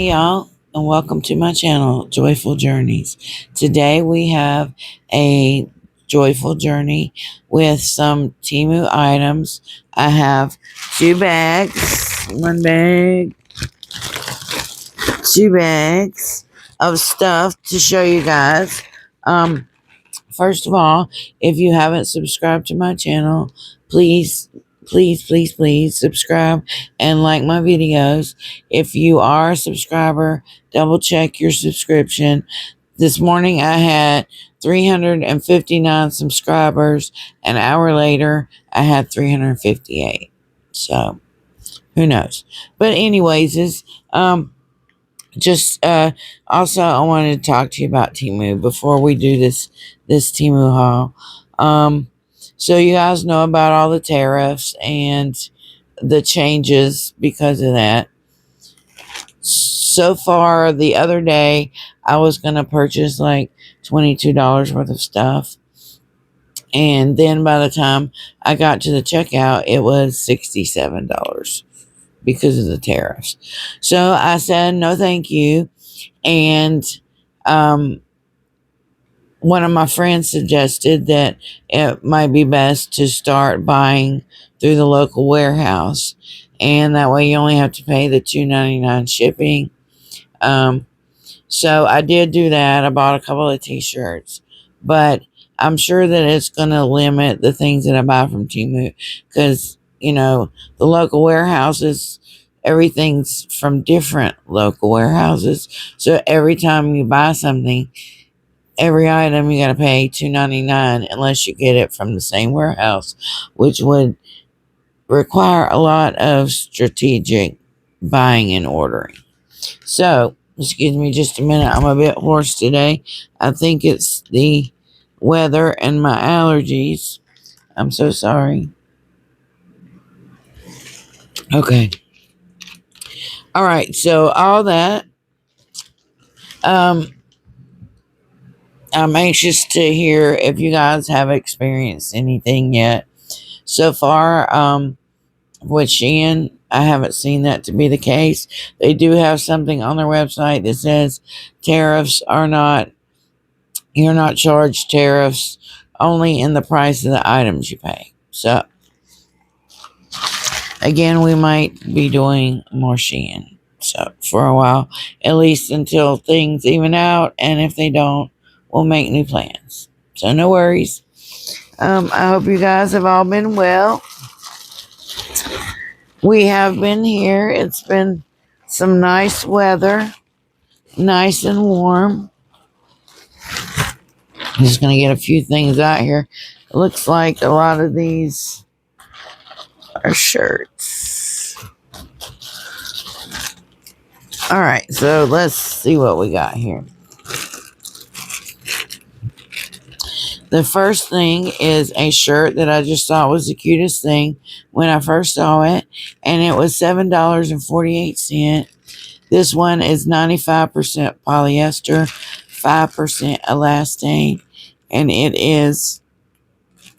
Hey y'all, and welcome to my channel, Joyful Journeys. Today we have a joyful journey with some Temu items. I have one bag, two bags of stuff to show you guys. First of all, if you haven't subscribed to my channel, please subscribe and like my videos. If you are a subscriber, double check your subscription. This morning I had 359 subscribers. An hour later, I had 358. So, who knows? But anyways, just also I wanted to talk to you about Temu before we do this Temu haul. So you guys know about all the tariffs and the changes because of that. So far, the other day I was gonna purchase like $22 worth of stuff, and then by the time I got to the checkout, it was $67 because of the tariffs. So I said no, thank you. And one of my friends suggested that it might be best to start buying through the local warehouse, and that way you only have to pay the $2.99 shipping. So I did do that. I bought a couple of t-shirts, but I'm sure that it's going to limit the things that I buy from Temu, because the local warehouses, everything's from different local warehouses. So every time you buy something, every item you got to pay $2.99 unless you get it from the same warehouse, which would require a lot of strategic buying and ordering. So, excuse me just a minute. I'm a bit hoarse today. I think it's the weather and my allergies. I'm so sorry. Okay. All right. So all that. I'm anxious to hear if you guys have experienced anything yet. So far, with Shein, I haven't seen that to be the case. They do have something on their website that says you're not charged tariffs, only in the price of the items you pay. So, again, we might be doing more Shein. So, for a while, at least until things even out. And if they don't, we'll make new plans. So, no worries. I hope you guys have all been well. We have been here. It's been some nice weather, nice and warm. I'm just going to get a few things out here. It looks like a lot of these are shirts. All right, so let's see what we got here. The first thing is a shirt that I just thought was the cutest thing when I first saw it, and it was $7.48. This one is 95% polyester, 5% elastane, and it is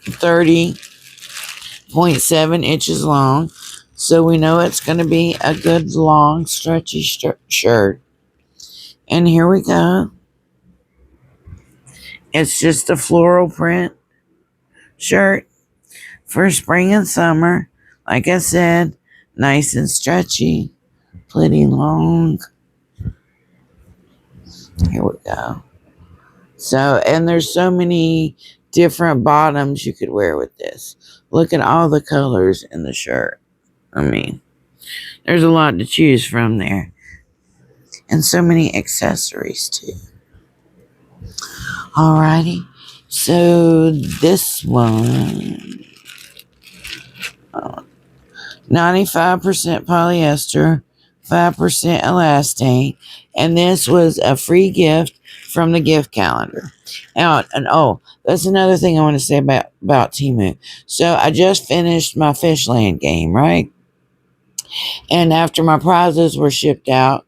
30.7 inches long. So we know it's going to be a good, long, stretchy shirt. And here we go. It's just a floral print shirt for spring and summer. Like I said, nice and stretchy, pretty long. Here we go. So, and there's so many different bottoms you could wear with this. Look at all the colors in the shirt. I mean, there's a lot to choose from there. And so many accessories too. Alrighty. So this one, 95% polyester, 5% elastane, and this was a free gift from the gift calendar. And that's another thing I want to say about Temu. So I just finished my Fishland game, right? And after my prizes were shipped out,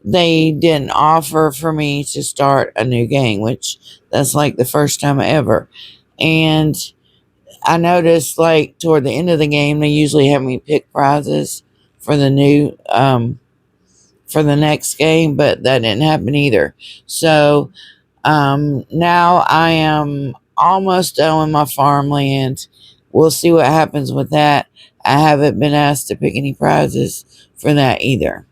they didn't offer for me to start a new game, which that's like the first time ever. And I noticed, like, toward the end of the game, they usually have me pick prizes for the new for the next game, but that didn't happen either. So now I am almost done with my farmland. We'll see what happens with that. I haven't been asked to pick any prizes for that either.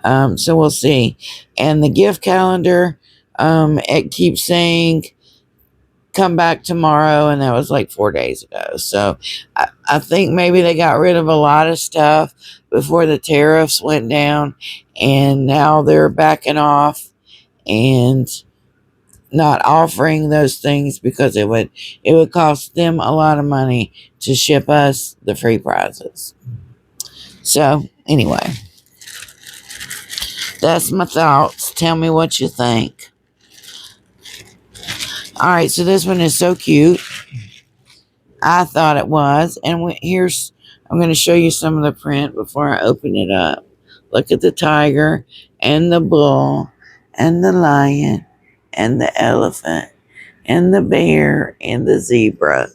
So we'll see. And the gift calendar, it keeps saying come back tomorrow, and that was like 4 days ago. So I think maybe they got rid of a lot of stuff before the tariffs went down, and now they're backing off and not offering those things because it would cost them a lot of money to ship us the free prizes. So anyway, that's my thoughts. Tell me what you think. All right, so this one is so cute. I thought it was, and I'm going to show you some of the print before I open it up. Look at the tiger and the bull and the lion and the elephant and the bear and the zebra.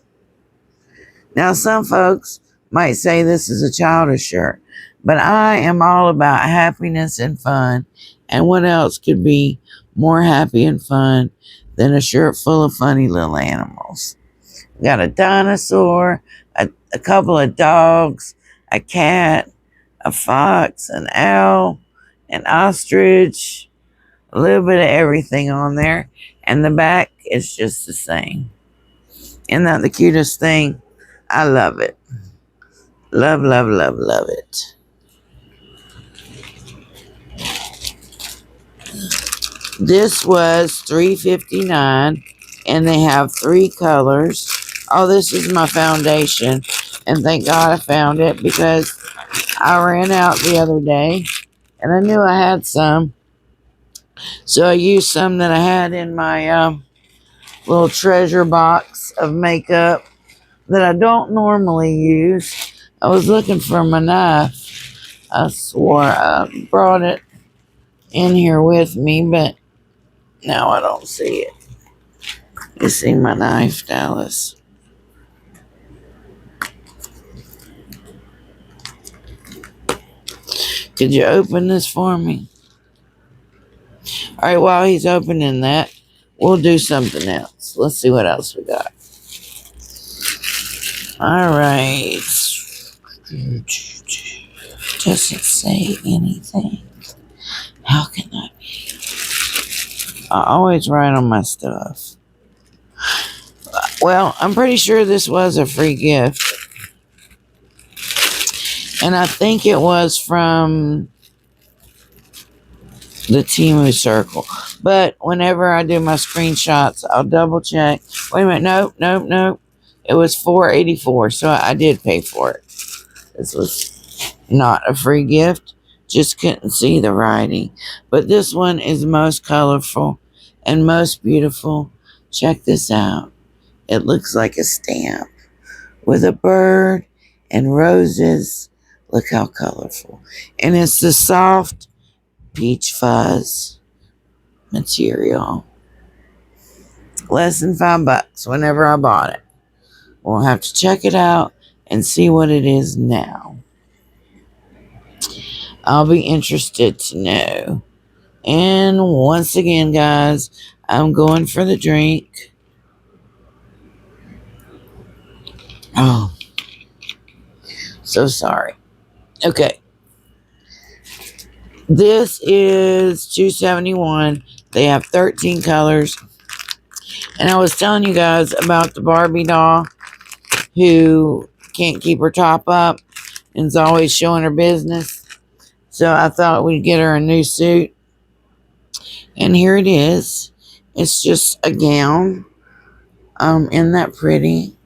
Now, some folks might say this is a childish shirt, but I am all about happiness and fun. And what else could be more happy and fun than a shirt full of funny little animals? We got a dinosaur, a couple of dogs, a cat, a fox, an owl, an ostrich, a little bit of everything on there. And the back is just the same. Isn't that the cutest thing? I love it. Love, love, love, love it. This was $3.59, and they have 3 colors. Oh, this is my foundation, and thank God I found it because I ran out the other day, and I knew I had some. So I used some that I had in my little treasure box of makeup that I don't normally use. I was looking for my knife. I swore I brought it in here with me, but now I don't see it. You see my knife, Dallas? Could you open this for me? All right, while he's opening that, we'll do something else. Let's see what else we got. All right. Doesn't say anything. How can that be? I always write on my stuff. Well, I'm pretty sure this was a free gift. And I think it was from the Temu circle. But whenever I do my screenshots, I'll double check. Wait a minute. Nope. It was $4.84, so I did pay for it. This was not a free gift. Just couldn't see the writing. But this one is most colorful and most beautiful. Check this out. It looks like a stamp with a bird and roses. Look how colorful. And it's the soft peach fuzz material. Less than $5 whenever I bought it. We'll have to check it out and see what it is now. I'll be interested to know. And once again, guys, I'm going for the drink. Oh, so sorry. Okay. This is $2.71. They have 13 colors. And I was telling you guys about the Barbie doll who can't keep her top up and is always showing her business. So I thought we'd get her a new suit. And here it is. It's just a gown. Isn't that pretty?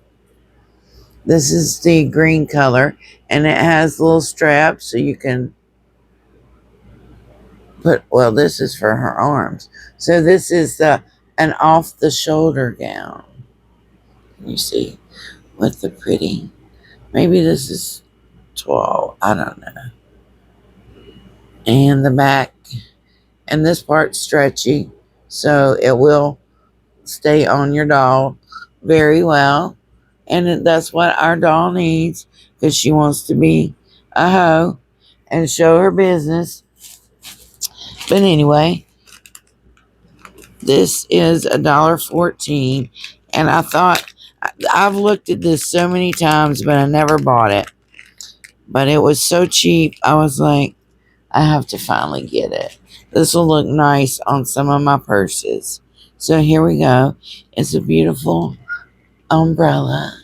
This is the green color. And it has little straps so you can put, well, this is for her arms. So this is an off-the-shoulder gown. You see, with the pretty. Maybe this is 12. I don't know. And the back. And this part's stretchy. So it will stay on your doll very well. And that's what our doll needs. Because she wants to be a hoe and show her business. But anyway, this is $1.14, and I thought, I've looked at this so many times, but I never bought it. But it was so cheap, I was like, I have to finally get it. This will look nice on some of my purses. So here we go. It's a beautiful umbrella.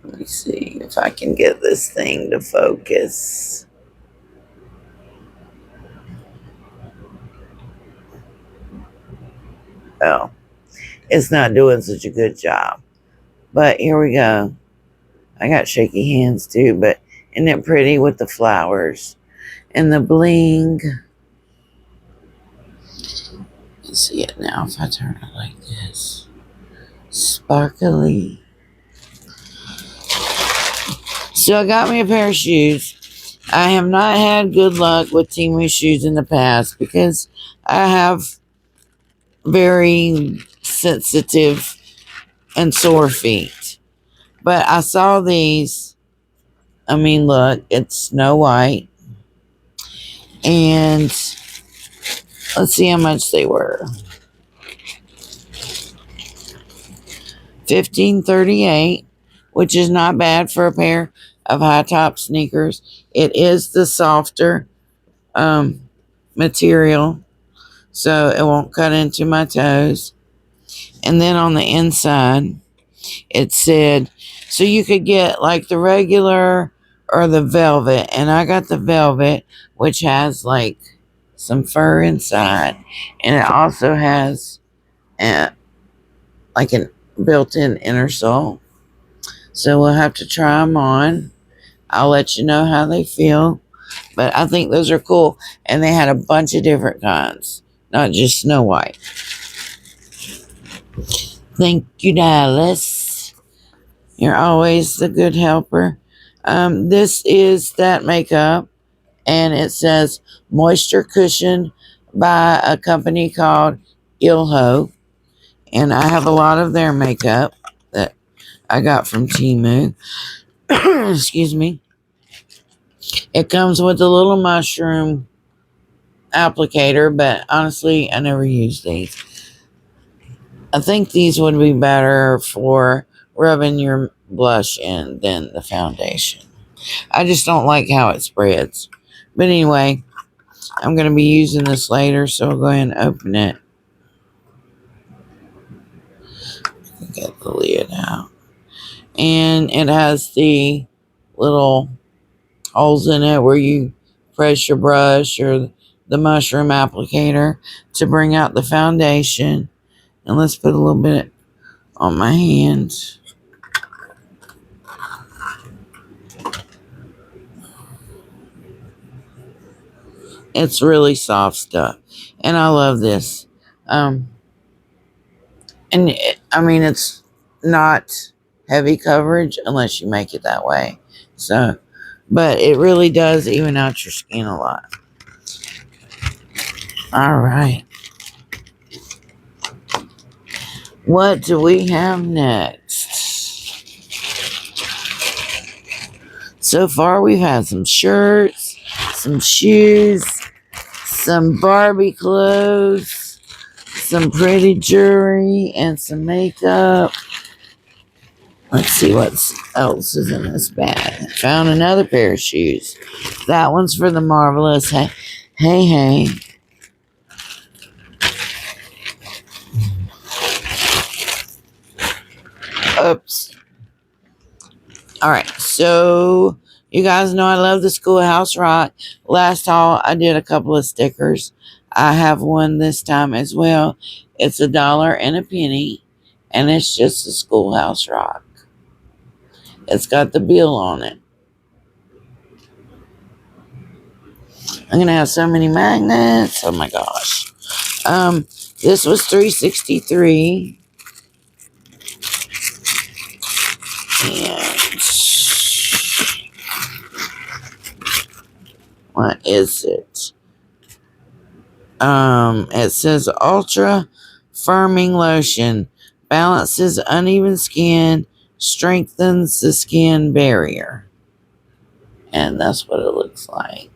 Let me see if I can get this thing to focus. Oh, it's not doing such a good job. But here we go. I got shaky hands too, but isn't it pretty with the flowers and the bling? You can see it now if I turn it like this. Sparkly. So I got me a pair of shoes. I have not had good luck with Temu shoes in the past because I have very sensitive and sore feet. But I saw these. I mean, look, it's Snow White. And let's see how much they were. $15.38, which is not bad for a pair of high top sneakers. It is the softer material, so it won't cut into my toes. And then on the inside, it said, so you could get like the regular or the velvet. And I got the velvet, which has like some fur inside. And it also has like a built-in inner sole. So we'll have to try them on. I'll let you know how they feel. But I think those are cool. And they had a bunch of different kinds, not just Snow White. Thank you, Dallas. You're always the good helper. This is that makeup, and it says Moisture Cushion by a company called Ilho. And I have a lot of their makeup that I got from Temu. Excuse me. It comes with a little mushroom applicator, but honestly, I never use these. I think these would be better for rubbing your blush in than the foundation. I just don't like how it spreads. But anyway, I'm going to be using this later, so I'll go ahead and open it. Get the lid out. And it has the little holes in it where you press your brush or the mushroom applicator to bring out the foundation. And let's put a little bit on my hand. It's really soft stuff. And I love this. And I mean, it's not heavy coverage unless you make it that way. So, but it really does even out your skin a lot. All right. What do we have next? So far, we've had some shirts, some shoes, some Barbie clothes, some pretty jewelry, and some makeup. Let's see what else is in this bag. Found another pair of shoes. That one's for the marvelous. Hey. Oops. All right, so you guys know I love the Schoolhouse Rock. Last haul, I did a couple of stickers. I have one this time as well. It's $1.01, and it's just the Schoolhouse Rock. It's got the bill on it. I'm gonna have so many magnets. Oh my gosh. This was $3.63. And what is it? It says Ultra Firming Lotion. Balances uneven skin, strengthens the skin barrier. And that's what it looks like.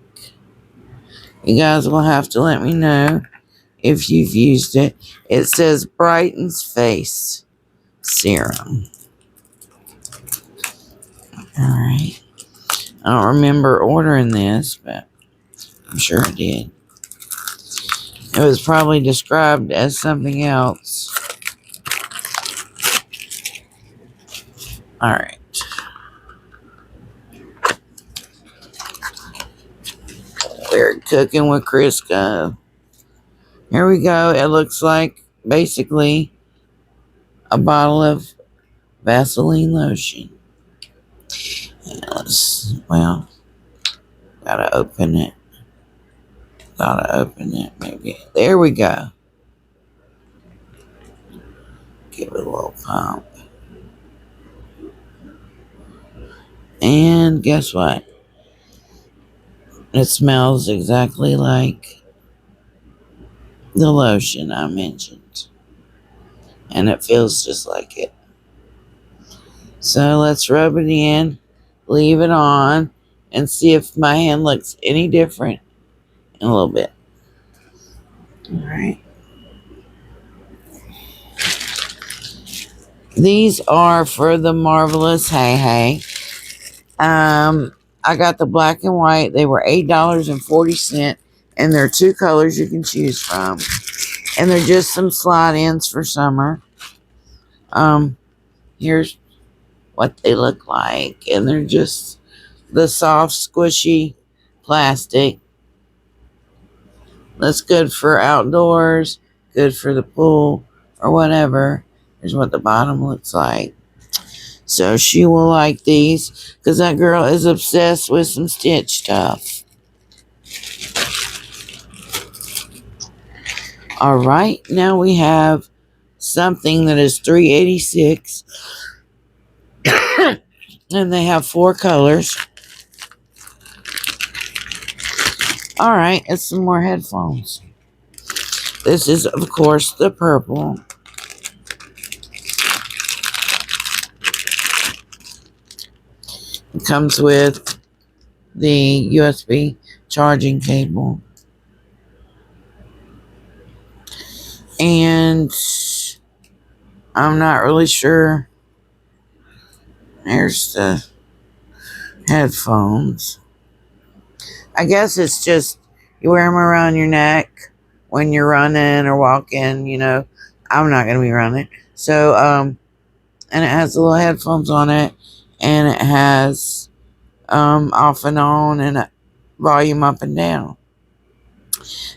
You guys will have to let me know if you've used it. It says brightens face serum. Alright. I don't remember ordering this, but I'm sure I did. It was probably described as something else. Alright. We're cooking with Crisco. Here we go. It looks like basically a bottle of Vaseline lotion. And well, gotta open it. Maybe. There we go. Give it a little pump. And guess what? It smells exactly like the lotion I mentioned. And it feels just like it. So let's rub it in, leave it on, and see if my hand looks any different in a little bit. Alright. These are for the Marvelous Hey Hey. I got the black and white. They were $8.40, and there are 2 colors you can choose from. And they're just some slide-ins for summer. Here's what they look like, and they're just the soft, squishy plastic. That's good for outdoors, good for the pool, or whatever. Here's what the bottom looks like. So she will like these, because that girl is obsessed with some Stitch stuff. Alright, now we have something that is $3.86. And they have 4 colors. Alright, it's some more headphones. This is, of course, the purple. It comes with the USB charging cable. And I'm not really sure. There's the headphones. I guess it's just you wear them around your neck when you're running or walking, you know. I'm not going to be running. So, and it has the little headphones on it, and it has off and on and a volume up and down.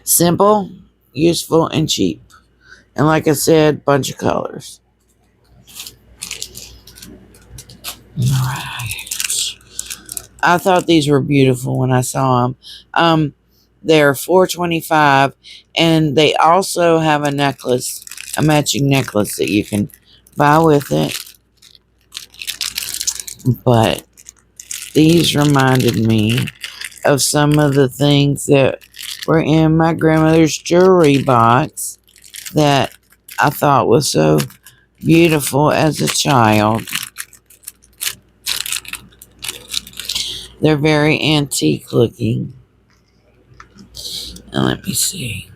Simple, useful, and cheap. And like I said, bunch of colors. Alright. I thought these were beautiful when I saw them. They're $4.25, and they also have a necklace, a matching necklace that you can buy with it. But these reminded me of some of the things that were in my grandmother's jewelry box that I thought was so beautiful as a child. They're very antique looking. And let me see.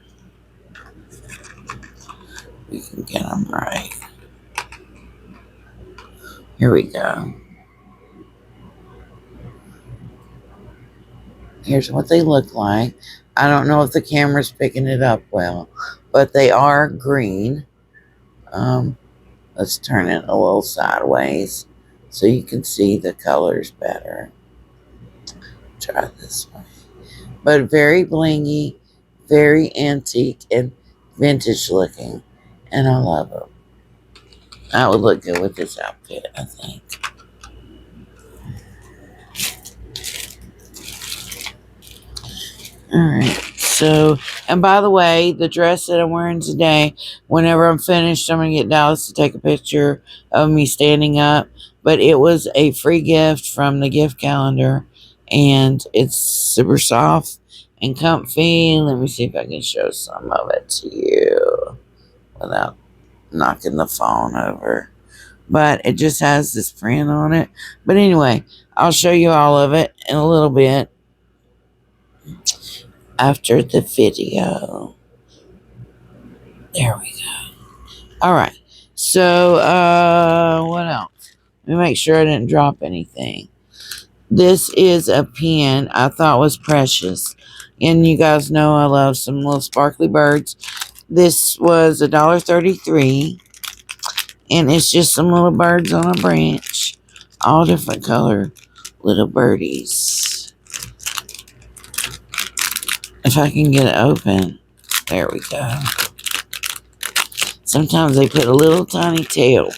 We can get them right. Here we go. Here's what they look like. I don't know if the camera's picking it up well, but they are green. Let's turn it a little sideways so you can see the colors better. Try this way. But very blingy, very antique, and vintage looking. And I love them. That would look good with this outfit, I think. Alright, so, and by the way, the dress that I'm wearing today, whenever I'm finished, I'm going to get Dallas to take a picture of me standing up. But it was a free gift from the gift calendar, and it's super soft and comfy. Let me see if I can show some of it to you without knocking the phone over. But it just has this print on it. But anyway, I'll show you all of it in a little bit. after the video. There we go. All right. So, what else? Let me make sure I didn't drop anything. This is a pen I thought was precious. And you guys know I love some little sparkly birds. This was $1.33. And it's just some little birds on a branch. All different color little birdies. If I can get it open. There we go. Sometimes they put a little tiny tail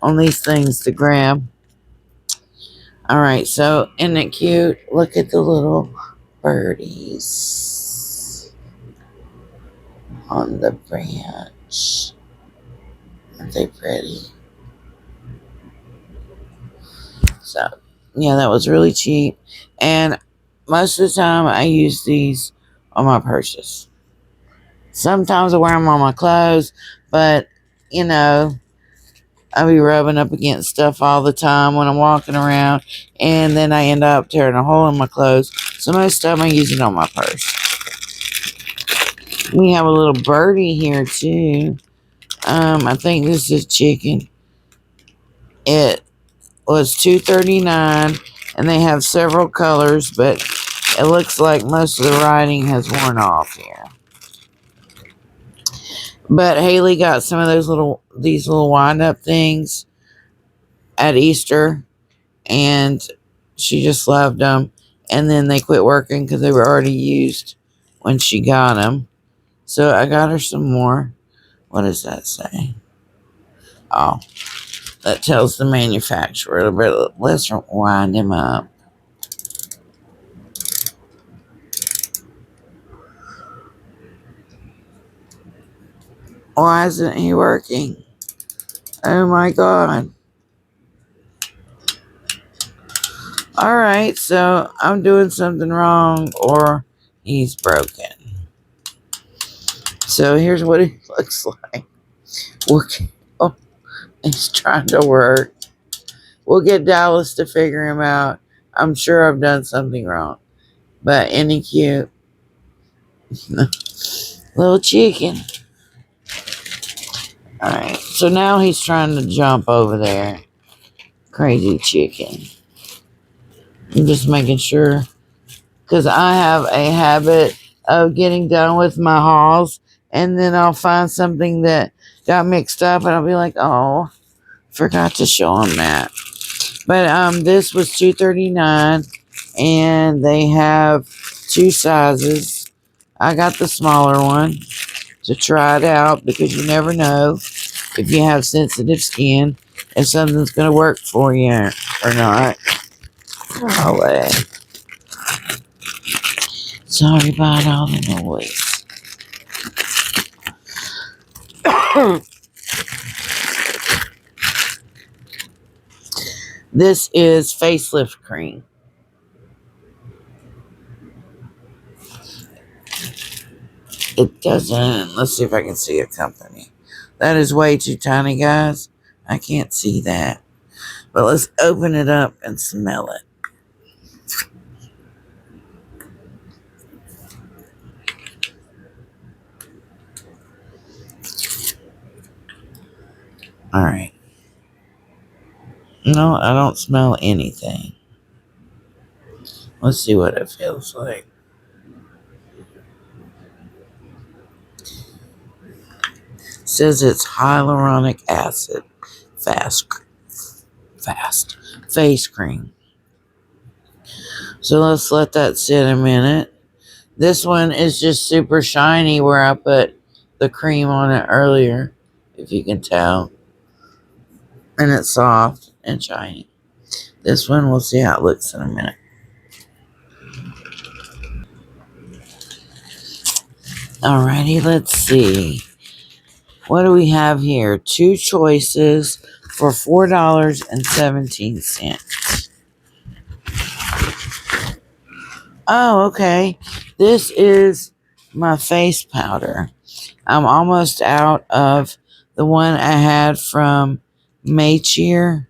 on these things to grab. Alright, so isn't it cute? Look at the little birdies on the branch. Aren't they pretty? So, yeah, that was really cheap. And most of the time I use these on my purses. Sometimes I wear them on my clothes, but, you know, I be rubbing up against stuff all the time when I'm walking around, and then I end up tearing a hole in my clothes. So most of the time I use it on my purse. We have a little birdie here too. I think this is chicken. It was $2.39, and they have several colors, but it looks like most of the writing has worn off here. But Haley got some of these little wind-up things at Easter, and she just loved them. And then they quit working because they were already used when she got them. So I got her some more. What does that say? Oh, that tells the manufacturer. But let's wind him up. Why isn't he working? Oh my God. Alright, so I'm doing something wrong or he's broken. So here's what it looks like. Oh, he's trying to work. We'll get Dallas to figure him out. I'm sure I've done something wrong. But any cute little chicken. Alright, so now he's trying to jump over there. Crazy chicken. I'm just making sure. Because I have a habit of getting done with my hauls. And then I'll find something that got mixed up. And I'll be like, oh, forgot to show him that. But this was $2.39. And they have two sizes. I got the smaller one to try it out, because you never know if you have sensitive skin, if something's going to work for you or not. Golly. Sorry about all the noise. This is facelift cream. It doesn't. Let's see if I can see a company. That is way too tiny, guys. I can't see that. But let's open it up and smell it. Alright. No, I don't smell anything. Let's see what it feels like. It says it's hyaluronic acid fast face cream. So let's let that sit a minute. This one is just super shiny where I put the cream on it earlier, if you can tell. And it's soft and shiny. This one, we'll see how it looks in a minute. Alrighty, let's see. What do we have here? Two choices for $4.17. Oh, okay. This is my face powder. I'm almost out of the one I had from Maycheer.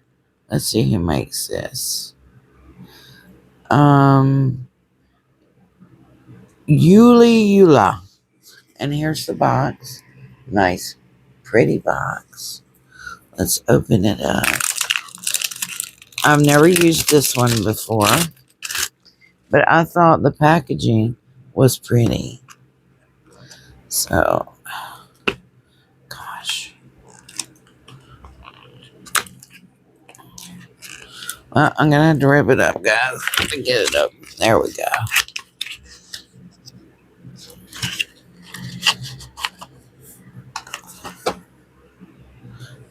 Let's see who makes this. Yula. And here's the box. Nice, pretty box. Let's open it up. I've never used this one before, but I thought the packaging was pretty. So, gosh. Well, I'm going to have to rip it up, guys, to get it up. There we go.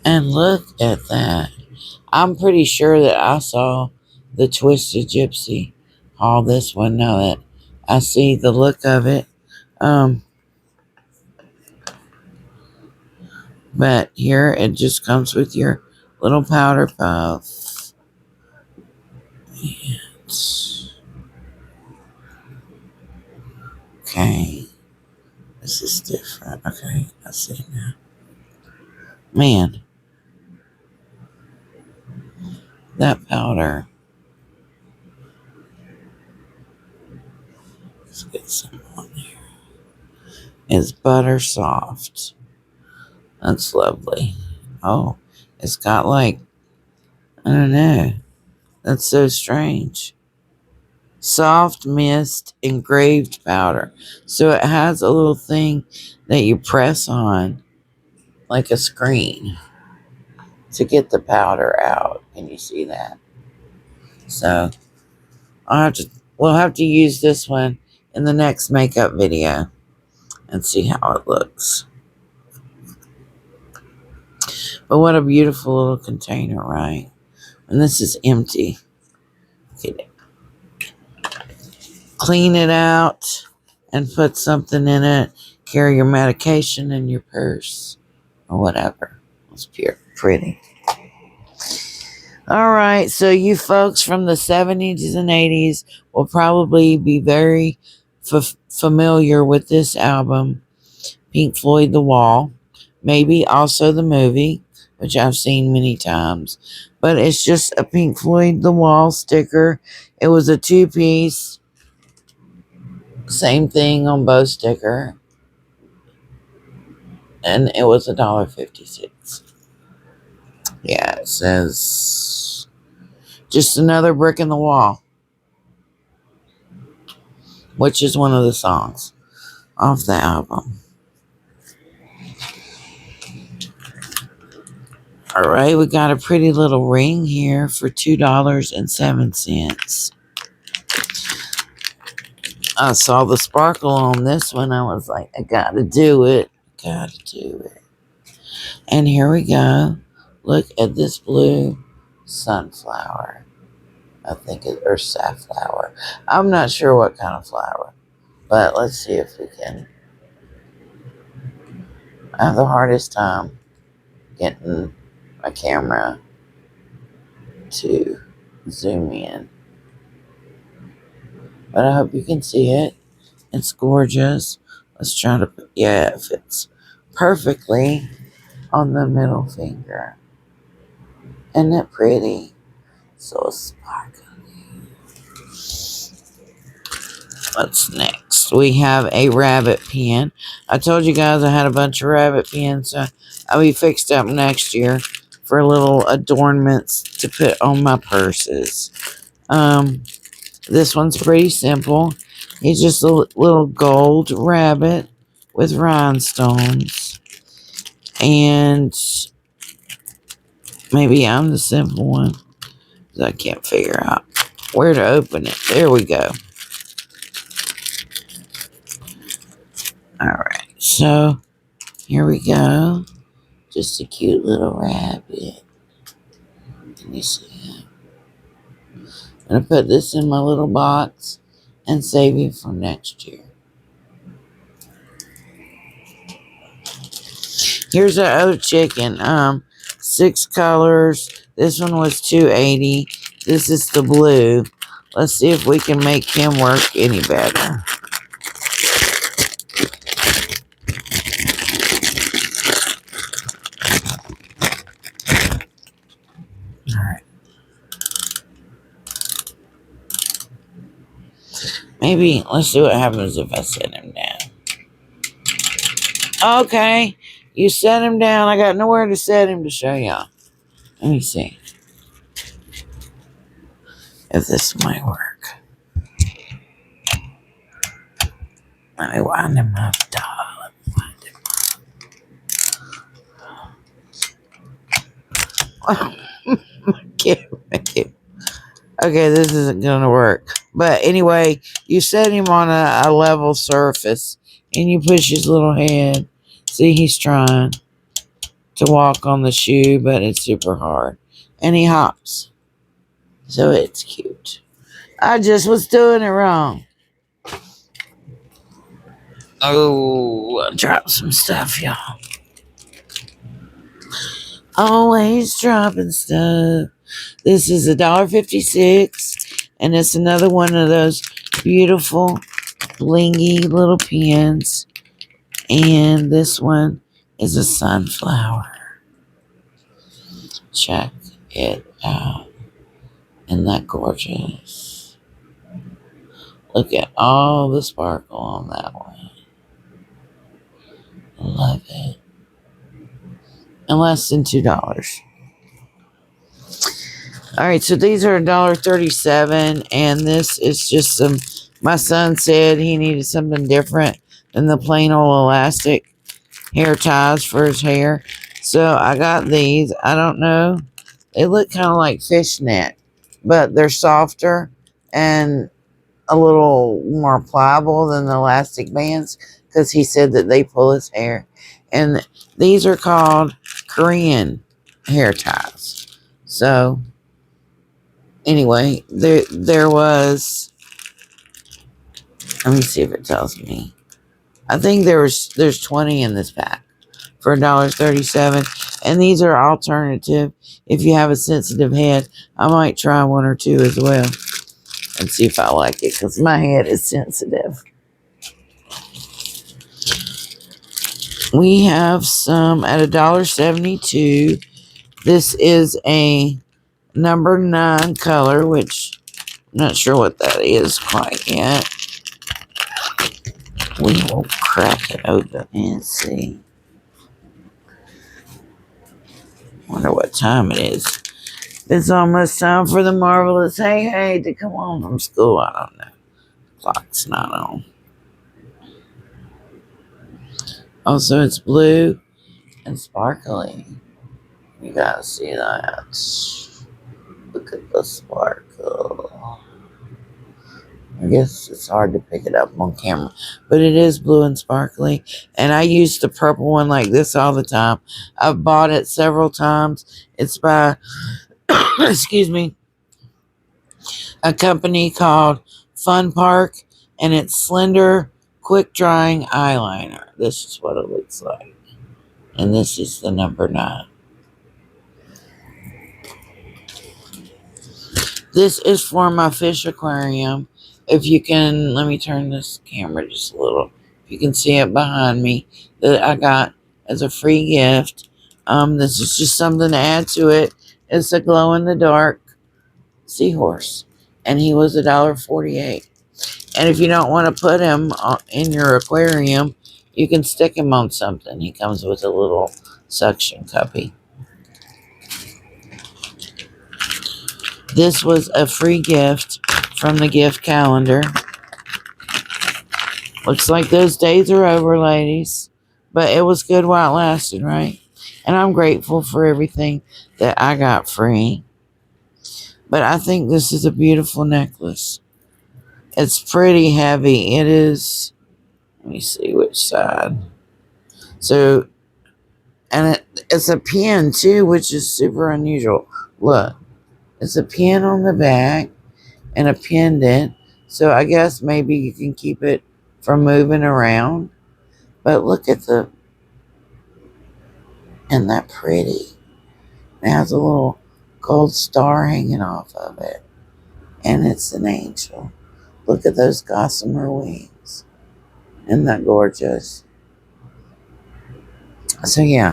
And look at that. I'm pretty sure that I saw the Twisted Gypsy haul this one now that I see the look of it. But here it just comes with your little powder puff. Okay. This is different. Okay, I see now. Man, that powder. Let's get some on there. It's butter soft. That's lovely. Oh, it's got like, I don't know. That's so strange. Soft mist engraved powder. So it has a little thing that you press on, like a screen, to get the powder out. Can you see that? So we'll have to use this one in the next makeup video and see how it looks. But what a beautiful little container, right? And this is empty. Okay. Clean it out and put something in it. Carry your medication in your purse or whatever. It's pretty. All right, so you folks from the 70s and 80s will probably be very familiar with this album, Pink Floyd The Wall. Maybe also the movie, which I've seen many times. But it's just a Pink Floyd The Wall sticker. It was a 2-piece. Same thing on both sticker. And it was $1.56. Yeah, it says just another brick in the wall, which is one of the songs off the album. All right, we got a pretty little ring here for $2.07. I saw the sparkle on this one. I was like, I gotta do it. Gotta do it. And here we go. Look at this blue sunflower. I think it, or safflower. I'm not sure what kind of flower. But let's see if we can. I have the hardest time getting my camera to zoom in. But I hope you can see it. It's gorgeous. Let's try to, yeah, it fits perfectly on the middle finger. Isn't it pretty? So sparkly. What's next? We have a rabbit pen. I told you guys I had a bunch of rabbit pens. So I'll be fixed up next year for little adornments to put on my purses. This one's pretty simple. He's just a little gold rabbit with rhinestones. And maybe I'm the simple one, because I can't figure out where to open it. There we go. Alright, so here we go. Just a cute little rabbit. Can you see it? I'm going to put this in my little box and save it for next year. Here's our other chicken. 6 colors. This one was $2.80. This is the blue. Let's see if we can make him work any better. Alright. Maybe let's see what happens if I set him down. Okay, you set him down. I got nowhere to set him to show y'all. Let me see if this might work. Let me wind him up, dog. Okay, this isn't gonna work. But anyway, you set him on a level surface and you push his little head. See, he's trying to walk on the shoe, but it's super hard. And he hops. So it's cute. I just was doing it wrong. Oh, I dropped some stuff, y'all. Always dropping stuff. This is $1.56, and it's another one of those beautiful, blingy little pins. And this one is a sunflower. Check it out. Isn't that gorgeous? Look at all the sparkle on that one. Love it. And less than $2. Alright, so these are $1.37, and this is just some, my son said he needed something different than the plain old elastic hair ties for his hair. So I got these. I don't know. They look kind of like fishnet, but they're softer and a little more pliable than the elastic bands because he said that they pull his hair. And these are called Korean hair ties. So anyway, there was, let me see if it tells me. I think there's 20 in this pack for $1.37. And these are alternative. If you have a sensitive head, I might try one or two as well and see if I like it because my head is sensitive. We have some at $1.72. This is a number 9 color, which I'm not sure what that is quite yet. We will crack it open and see. Wonder what time it is. It's almost time for the marvelous hey to come home from school. I don't know. Clock's not on. Also, it's blue and sparkly. You gotta see that. Look at the sparkle. I guess it's hard to pick it up on camera, but it is blue and sparkly. And I use the purple one like this all the time. I've bought it several times. It's by, excuse me, a company called Fun Park, and it's slender, quick drying eyeliner. This is what it looks like. And this is the number 9. This is for my fish aquarium. If you can, let me turn this camera just a little. If you can see it behind me, that I got as a free gift. This is just something to add to it. It's a glow in the dark seahorse, and he was $1.48. And if you don't want to put him in your aquarium, you can stick him on something. He comes with a little suction cuppy. This was a free gift from the gift calendar. Looks like those days are over, ladies. But it was good while it lasted, right? And I'm grateful for everything that I got free. But I think this is a beautiful necklace. It's pretty heavy. It is, let me see which side. So, and it's a pin too, which is super unusual. Look, it's a pin on the back and a pendant. So I guess maybe you can keep it from moving around. But look at the, isn't that pretty? It has a little gold star hanging off of it. And it's an angel. Look at those gossamer wings. Isn't that gorgeous? So yeah,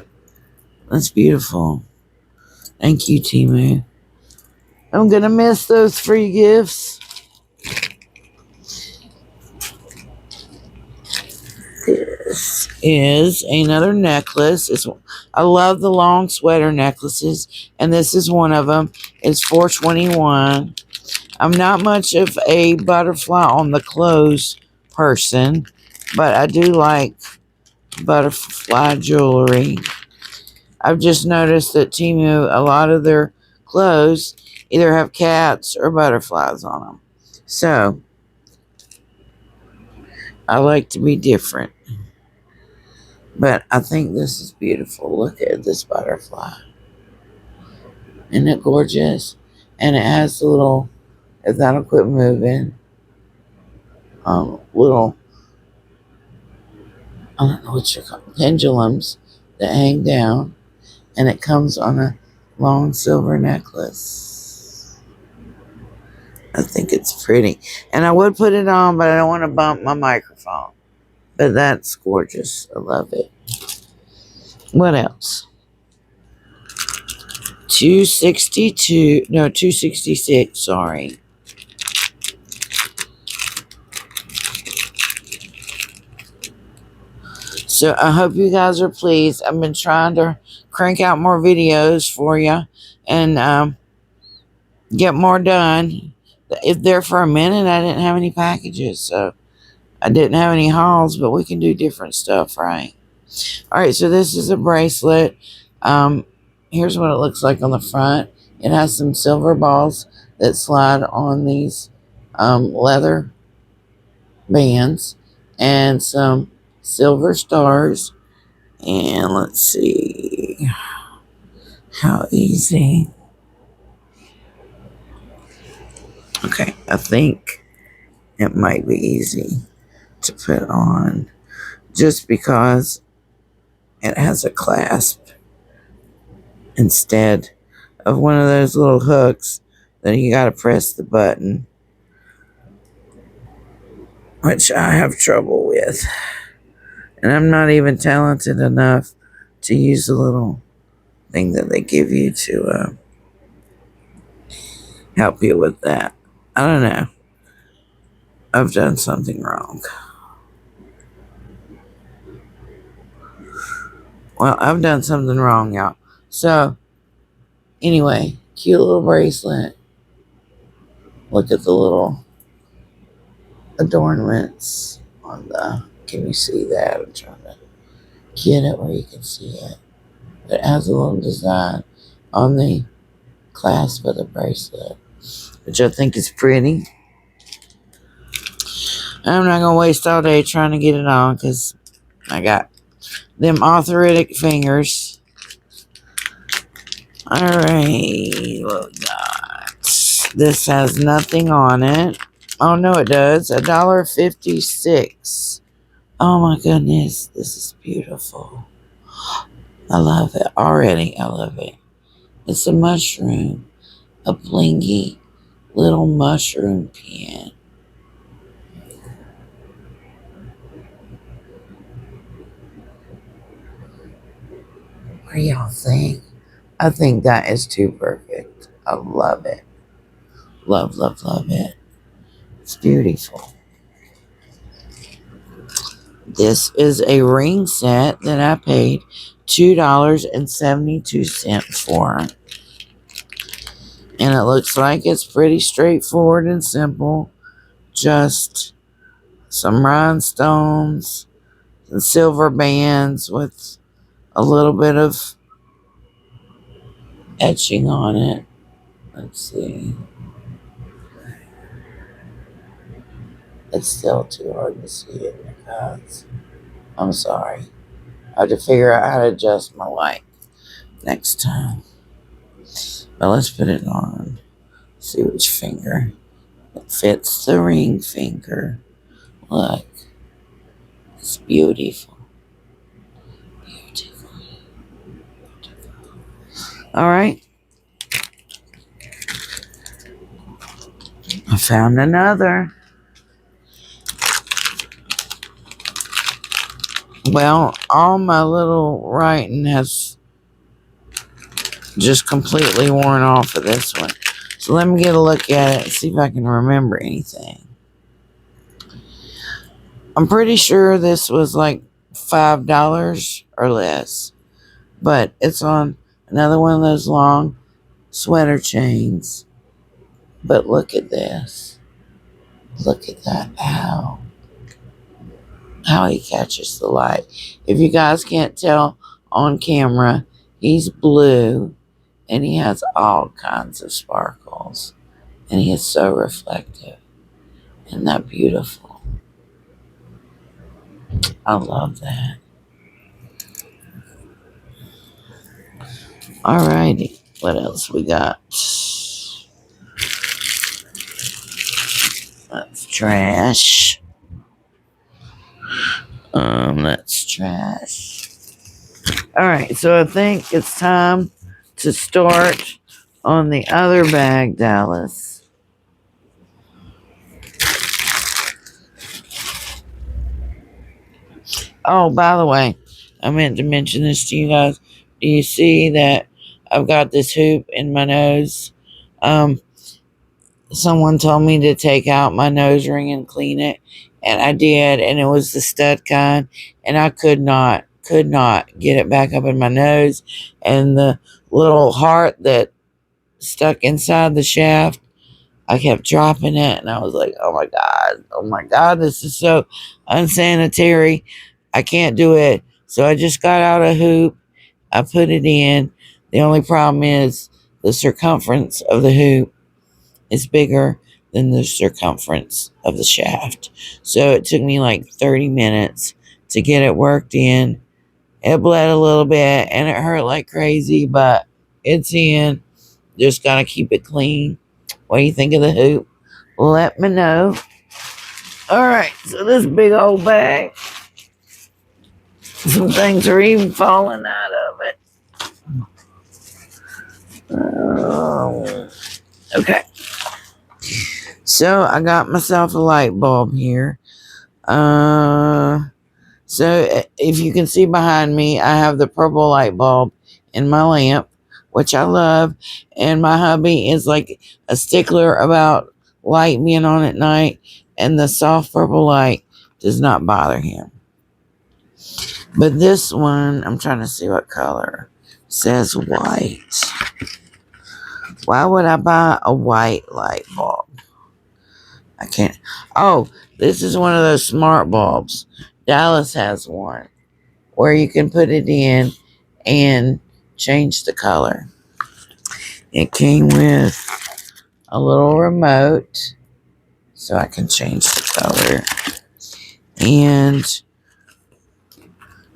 that's beautiful. Thank you, Temu. I'm gonna miss those free gifts. This is another necklace. I love the long sweater necklaces, and this is one of them. It's $4.21. I'm not much of a butterfly on the clothes person, but I do like butterfly jewelry. I've just noticed that Temu, a lot of their clothes either have cats or butterflies on them. So, I like to be different. But I think this is beautiful. Look at this butterfly. Isn't it gorgeous? And it has the little, if that'll quit moving, little, I don't know what you call it, pendulums that hang down. And it comes on a long silver necklace. I think it's pretty. And I would put it on, but I don't want to bump my microphone. But that's gorgeous. I love it. What else? 262, no, 266, sorry. So I hope you guys are pleased. I've been trying to crank out more videos for you and get more done. If there for a minute, I didn't have any packages, so I didn't have any hauls, but we can do different stuff, right? All right, so this is a bracelet. Here's what it looks like on the front. It has some silver balls that slide on these leather bands and some silver stars. And let's see how easy. Okay, I think it might be easy to put on just because it has a clasp instead of one of those little hooks that you got to press the button, which I have trouble with. And I'm not even talented enough to use the little thing that they give you to help you with that. I don't know. I've done something wrong. Well, I've done something wrong, y'all. So, anyway, cute little bracelet. Look at the little adornments on the, can you see that? I'm trying to get it where you can see it. It has a little design on the clasp of the bracelet, which I think is pretty. I'm not going to waste all day trying to get it on because I got them arthritic fingers. Alright, what we got? This has nothing on it. Oh, no, it does. $1.56. Oh, my goodness. This is beautiful. I love it already. I love it. It's a mushroom. A blingy little mushroom pin. What do y'all think? I think that is too perfect. I love it. Love, love, love it. It's beautiful. This is a ring set that I paid $2.72 for. And it looks like it's pretty straightforward and simple. Just some rhinestones and silver bands with a little bit of etching on it. Let's see. It's still too hard to see it, guys. I'm sorry. I have to figure out how to adjust my light next time. But let's put it on. See which finger. It fits the ring finger. Look. It's beautiful. Beautiful. Beautiful. Alright. I found another. Well, all my little writing has just completely worn off of this one. So let me get a look at it and see if I can remember anything. I'm pretty sure this was like $5 or less. But it's on another one of those long sweater chains. But look at this. Look at that. Ow. How he catches the light. If you guys can't tell on camera, he's blue and he has all kinds of sparkles. And he is so reflective. Isn't that beautiful? I love that. Alrighty. What else we got? That's trash. That's trash. Alright, so I think it's time to start on the other bag, Dallas. Oh, by the way, I meant to mention this to you guys. Do you see that I've got this hoop in my nose? Someone told me to take out my nose ring and clean it, and I did, and it was the stud kind, and I could not get it back up in my nose, and the little heart that stuck inside the shaft, I kept dropping it, and I was like, oh my God, this is so unsanitary. I can't do it. So I just got out a hoop. I put it in. The only problem is the circumference of the hoop is bigger than the circumference of the shaft. So it took me like 30 minutes to get it worked in. It bled a little bit and it hurt like crazy, but it's in. Just gotta keep it clean. What do you think of the hoop? Let me know. Alright, so this big old bag, some things are even falling out of it. Okay. So I got myself a light bulb here. So if you can see behind me, I have the purple light bulb in my lamp, which I love. And my hubby is like a stickler about light being on at night, and the soft purple light does not bother him. But this one, I'm trying to see what color. It says white. Why would I buy a white light bulb? I can't. Oh, this is one of those smart bulbs. Dallas has one where you can put it in and change the color. It came with a little remote so I can change the color. And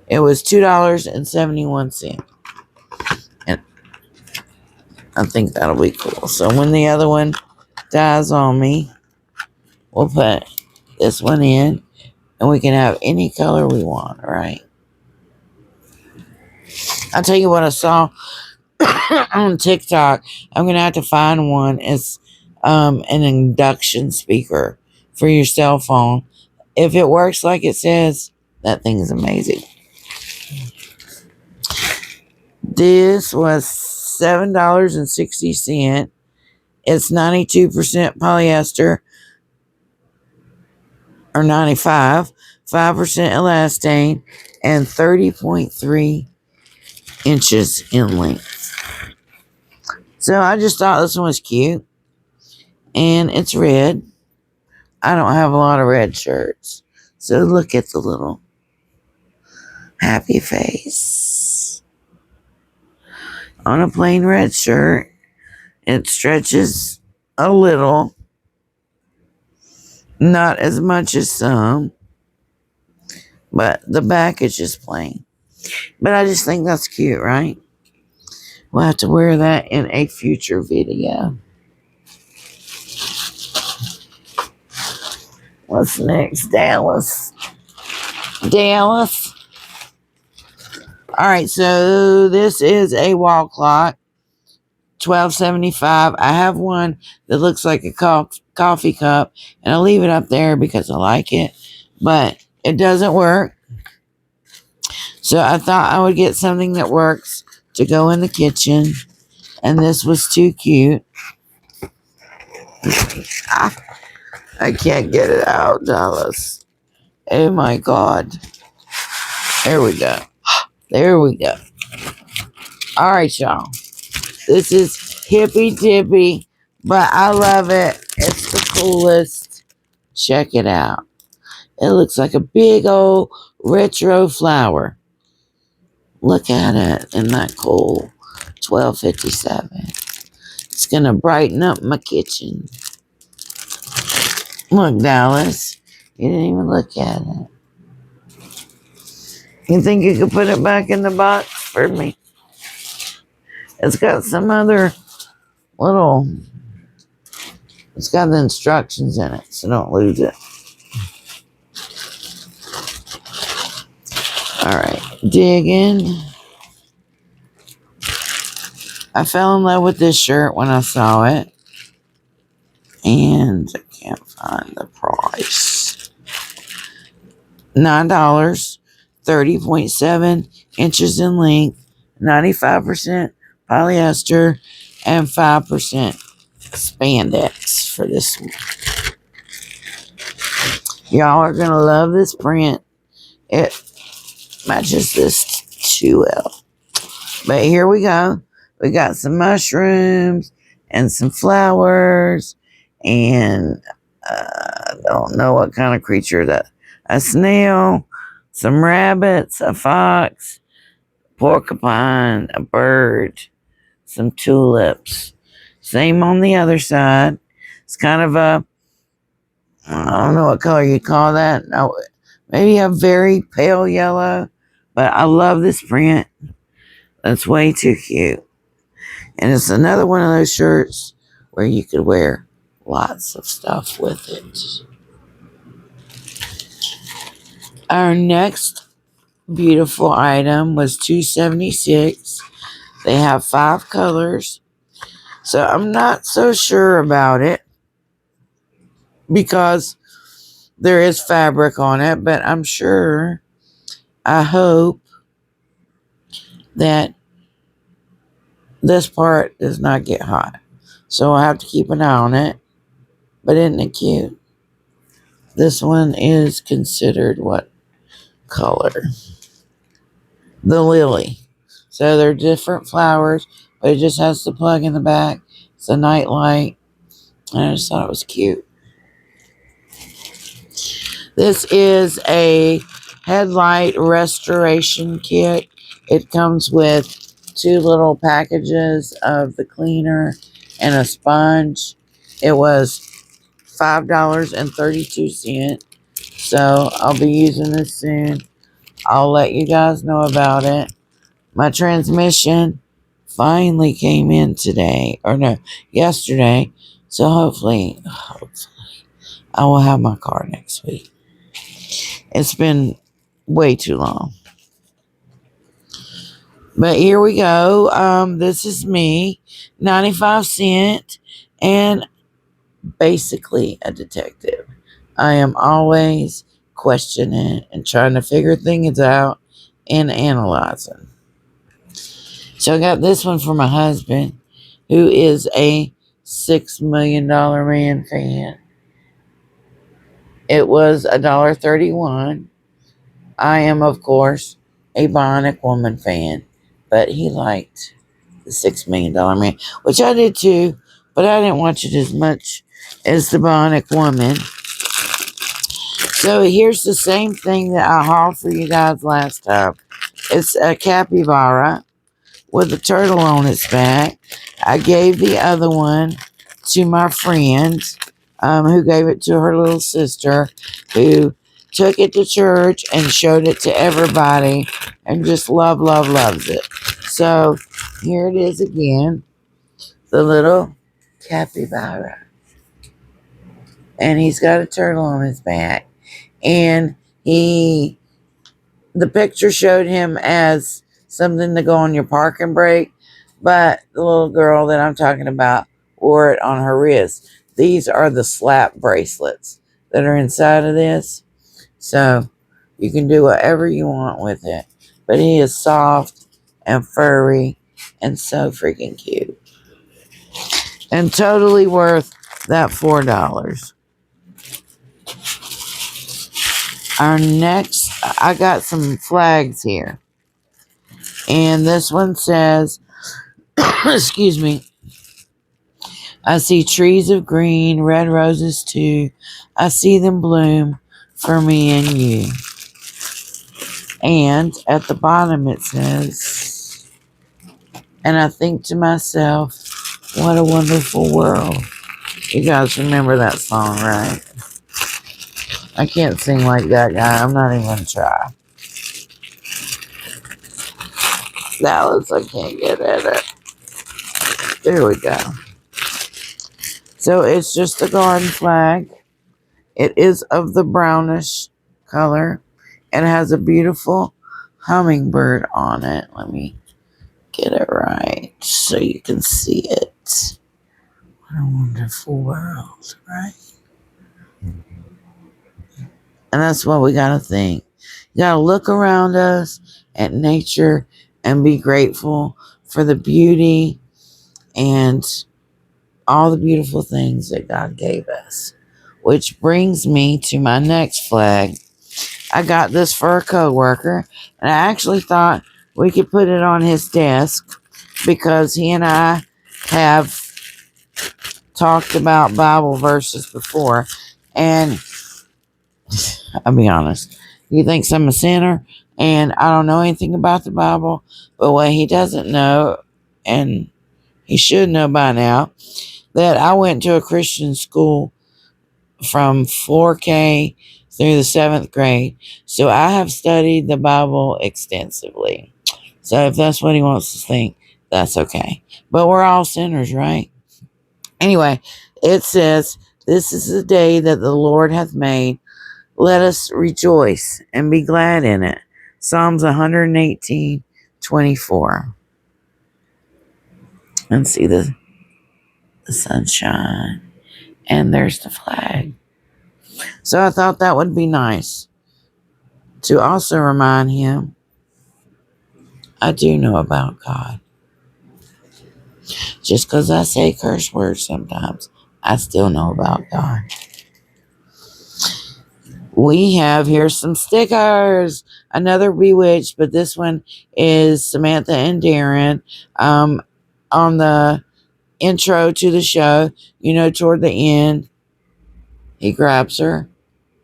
it was $2.71. And I think that'll be cool. So when the other one dies on me, we'll put this one in and we can have any color we want, right? I'll tell you what I saw on TikTok. I'm going to have to find one. It's an induction speaker for your cell phone. If it works like it says, that thing is amazing. This was $7.60. It's 92% polyester, or 95, 5% elastane, and 30.3 inches in length. So I just thought this one was cute. And it's red. I don't have a lot of red shirts. So look at the little happy face. On a plain red shirt, it stretches a little. Not as much as some. But the back is just plain. But I just think that's cute, right? We'll have to wear that in a future video. What's next, Dallas? Dallas. Alright, so this is a wall clock. $12.75. I have one that looks like a coffee cup, and I'll leave it up there because I like it, but it doesn't work. So I thought I would get something that works to go in the kitchen, and this was too cute. I can't get it out, Dallas. Oh my God. There we go. There we go. All right, y'all. This is hippy dippy, but I love it. It's the coolest. Check it out. It looks like a big old retro flower. Look at it. Isn't that cool? $12.57. It's going to brighten up my kitchen. Look, Dallas. You didn't even look at it. You think you could put it back in the box for me? It's got some other little... It's got the instructions in it, so don't lose it. Alright, digging. I fell in love with this shirt when I saw it. And I can't find the price. $9, 30.7 inches in length, 95% polyester, and 5% spandex for this one. Y'all are going to love this print. It matches this too well. But here we go. We got some mushrooms and some flowers and I don't know what kind of creature that. A snail, some rabbits, a fox, porcupine, a bird, some tulips. Same on the other side. It's kind of a, I don't know what color you call that. No, maybe a very pale yellow. But I love this print. That's way too cute. And it's another one of those shirts where you could wear lots of stuff with it. Our next beautiful item was $2.76. They have 5 colors. So I'm not so sure about it because there is fabric on it, but I'm sure, I hope that this part does not get hot. So I'll have to keep an eye on it. But isn't it cute? This one is considered what color? The lily. So they're different flowers, but it just has the plug in the back. It's a night light. And I just thought it was cute. This is a headlight restoration kit. It comes with 2 little packages of the cleaner and a sponge. It was $5.32. So I'll be using this soon. I'll let you guys know about it. My transmission finally came in today. Or no, yesterday. So hopefully I will have my car next week. It's been way too long. But here we go. This is me. 95 cents. And basically a detective. I am always questioning and trying to figure things out and analyzing. So I got this one for my husband, who is a $6 million man fan. It was $1.31. I am, of course, a Bionic Woman fan, but he liked the $6 million man, which I did too, but I didn't watch it as much as the Bionic Woman. So here's the same thing that I hauled for you guys last time. It's a capybara with a turtle on its back. I gave the other one to my friend, who gave it to her little sister, who took it to church and showed it to everybody and just loves it. So here it is again, the little capybara. And he's got a turtle on his back. And the picture showed him as something to go on your parking brake, but the little girl that I'm talking about wore it on her wrist. These are the slap bracelets that are inside of this. So you can do whatever you want with it. But he is soft and furry and so freaking cute. And totally worth that $4. Our next I got some flags here. And this one says, excuse me, I see trees of green, red roses too. I see them bloom for me and you. And at the bottom it says, and I think to myself, what a wonderful world. You guys remember that song, right? I can't sing like that guy. I'm not even going to try. Dallas, I can't get at it. There we go. So it's just a garden flag. It is of the brownish color. It has a beautiful hummingbird on it. Let me get it right so you can see it. What a wonderful world, right? And that's what we got to think. You got to look around us at nature and be grateful for the beauty and all the beautiful things that God gave us. Which brings me to my next flag. I got this for a coworker, and I actually thought we could put it on his desk because he and I have talked about Bible verses before, and I'll be honest, he thinks I'm a sinner, and I don't know anything about the Bible, but what he doesn't know, and he should know by now, that I went to a Christian school from 4K through the 7th grade. So I have studied the Bible extensively. So if that's what he wants to think, that's okay. But we're all sinners, right? Anyway, it says, this is the day that the Lord hath made. Let us rejoice and be glad in it. Psalms 118:24. And see the sunshine. And there's the flag. So I thought that would be nice to also remind him I do know about God. Just because I say curse words sometimes, I still know about God. We have here some stickers. Another Bewitched, but this one is Samantha and Darren. On the intro to the show, toward the end, he grabs her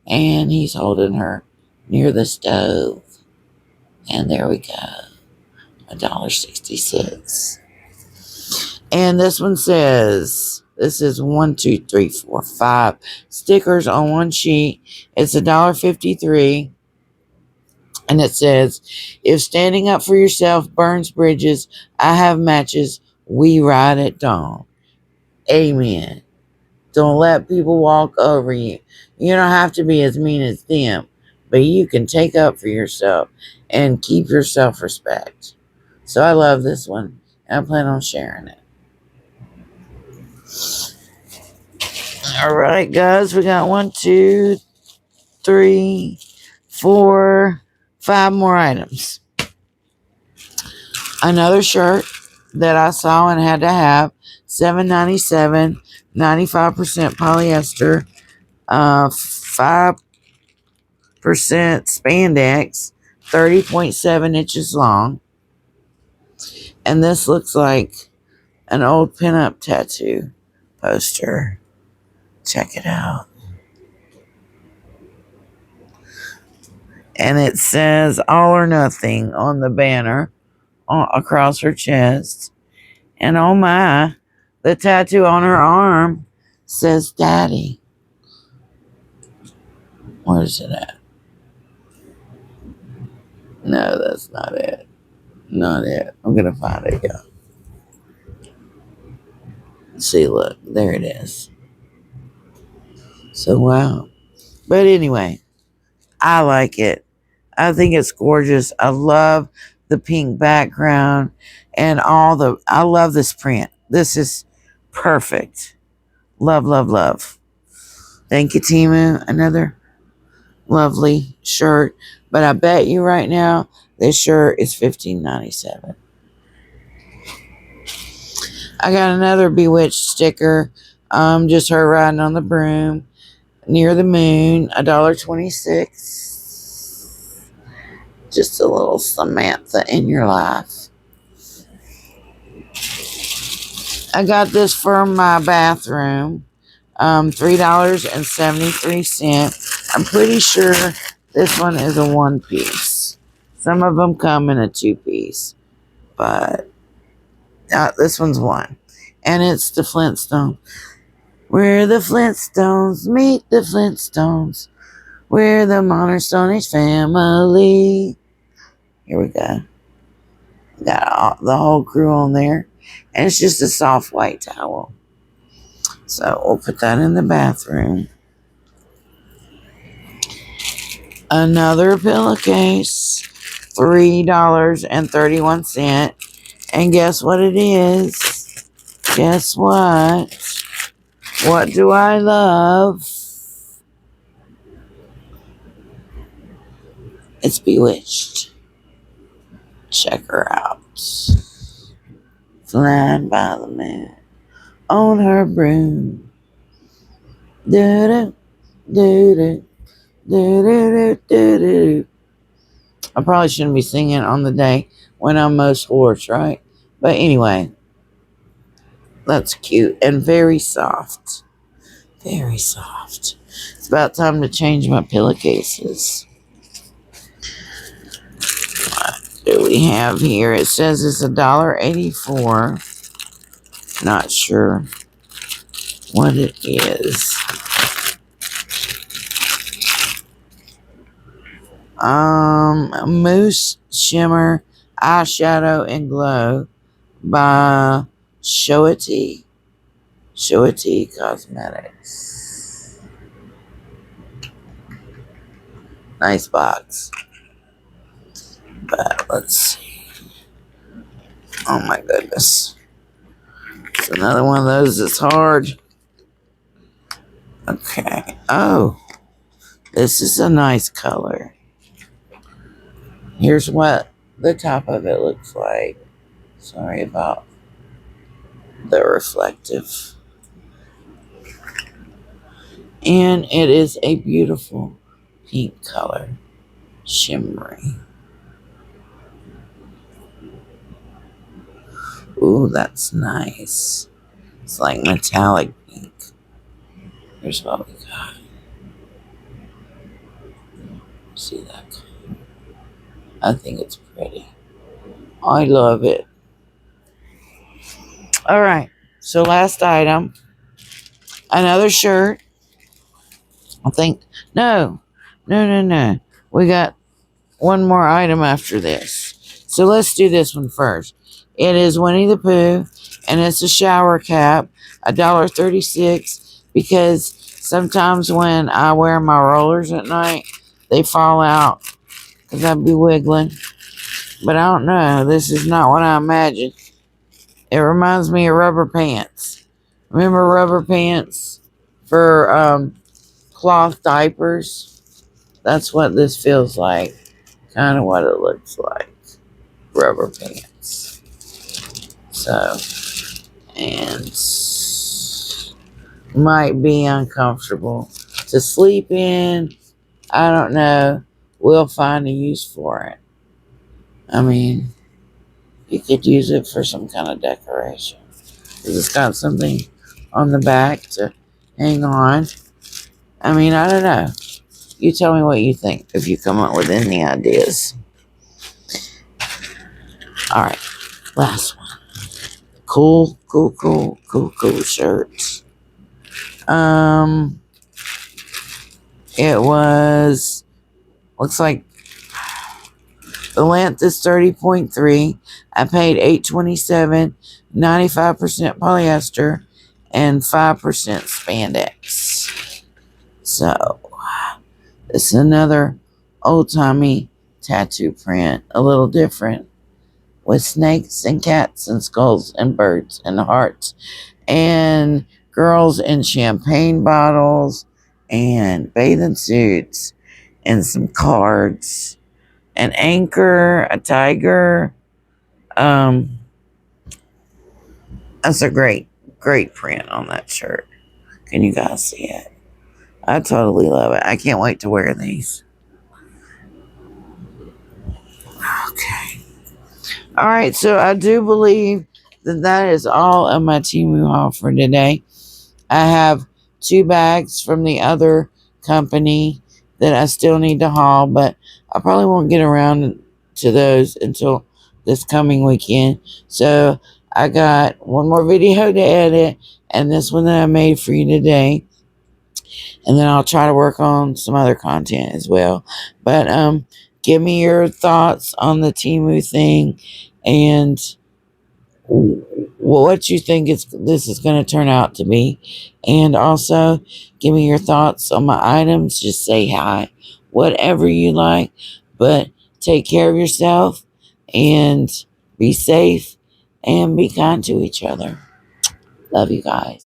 and he's holding her near the stove. And there we go. $1.66. And this one says, this is 1, 2, 3, 4, 5 stickers on one sheet. It's $1.53. And it says, if standing up for yourself burns bridges, I have matches. We ride at dawn. Amen. Don't let people walk over you. You don't have to be as mean as them, but you can take up for yourself and keep your self-respect. So I love this one, and I plan on sharing it. All right, guys, we got 1, 2, 3, 4, 5 more items. Another shirt that I saw and had to have, $7.97, 95% polyester, 5% spandex, 30.7 inches long. And this looks like an old pinup tattoo poster. Check it out. And it says all or nothing on the banner across her chest. And oh my, the tattoo on her arm says Daddy. Where's it at? No, that's not it. Not it. I'm going to find it, y'all. See, look, there it is. So, wow. But anyway, I like it. I think it's gorgeous. I love the pink background and I love this print. This is perfect. Love, love, love. Thank you, Temu. Another lovely shirt. But I bet you right now, this shirt is $15.97. I got another Bewitched sticker. Just her riding on the broom near the moon. $1.26. Just a little Samantha in your life. I got this for my bathroom. $3.73. I'm pretty sure this one is a one piece. Some of them come in a two piece, but this one's one. And it's the Flintstones. We're the Flintstones, meet the Flintstones. We're the Modern Stone Age family. Here we go. Got the whole crew on there. And it's just a soft white towel. So we'll put that in the bathroom. Another pillowcase. $3.31. And guess what it is? Guess what? What do I love? It's Bewitched. Check her out. Flying by the moon on her broom. Do-do, do-do, do-do, do-do. I probably shouldn't be singing on the day when I'm most hoarse, right? But anyway, that's cute and very soft. Very soft. It's about time to change my pillowcases. What do we have here? It says it's $1.84. Not sure what it is. Mousse Shimmer Eyeshadow and Glow by Shoity Cosmetics. Nice box. But let's see. Oh my goodness. It's another one of those that's hard. Okay. Oh, this is a nice color. Here's what the top of it looks like. Sorry about the reflective. And it is a beautiful pink color. Shimmery. Ooh, that's nice. It's like metallic pink. Here's what we got. See that color? I think it's pretty. I love it. All right. So last item. Another shirt. I think. No. We got one more item after this. So let's do this one first. It is Winnie the Pooh. And it's a shower cap. $1.36. Because sometimes when I wear my rollers at night, they fall out. Because I'd be wiggling. But I don't know. This is not what I imagined. It reminds me of rubber pants. Remember rubber pants for cloth diapers? That's what this feels like. Kind of what it looks like. Rubber pants. So, and might be uncomfortable to sleep in. I don't know. We'll find a use for it. I mean, you could use it for some kind of decoration. It's got something on the back to hang on. I mean, I don't know. You tell me what you think if you come up with any ideas. All right, last one. Cool shirts. It was, looks like the length is 30.3. I paid $8.27, 95% polyester, and 5% spandex. So, this is another old-timey tattoo print, a little different, with snakes and cats and skulls and birds and hearts and girls in champagne bottles and bathing suits and some cards. An anchor, a tiger. That's a great print on that shirt. Can you guys see it? I totally love it. I can't wait to wear these. All right, so I do believe that that is all of my Temu haul for today. I have 2 bags from the other company that I still need to haul, but I probably won't get around to those until this coming weekend. So I got one more video to edit and this one that I made for you today. And then I'll try to work on some other content as well. But give me your thoughts on the Temu thing and what you think this is going to turn out to be. And also, give me your thoughts on my items. Just say hi, whatever you like. But take care of yourself and be safe and be kind to each other. Love you guys.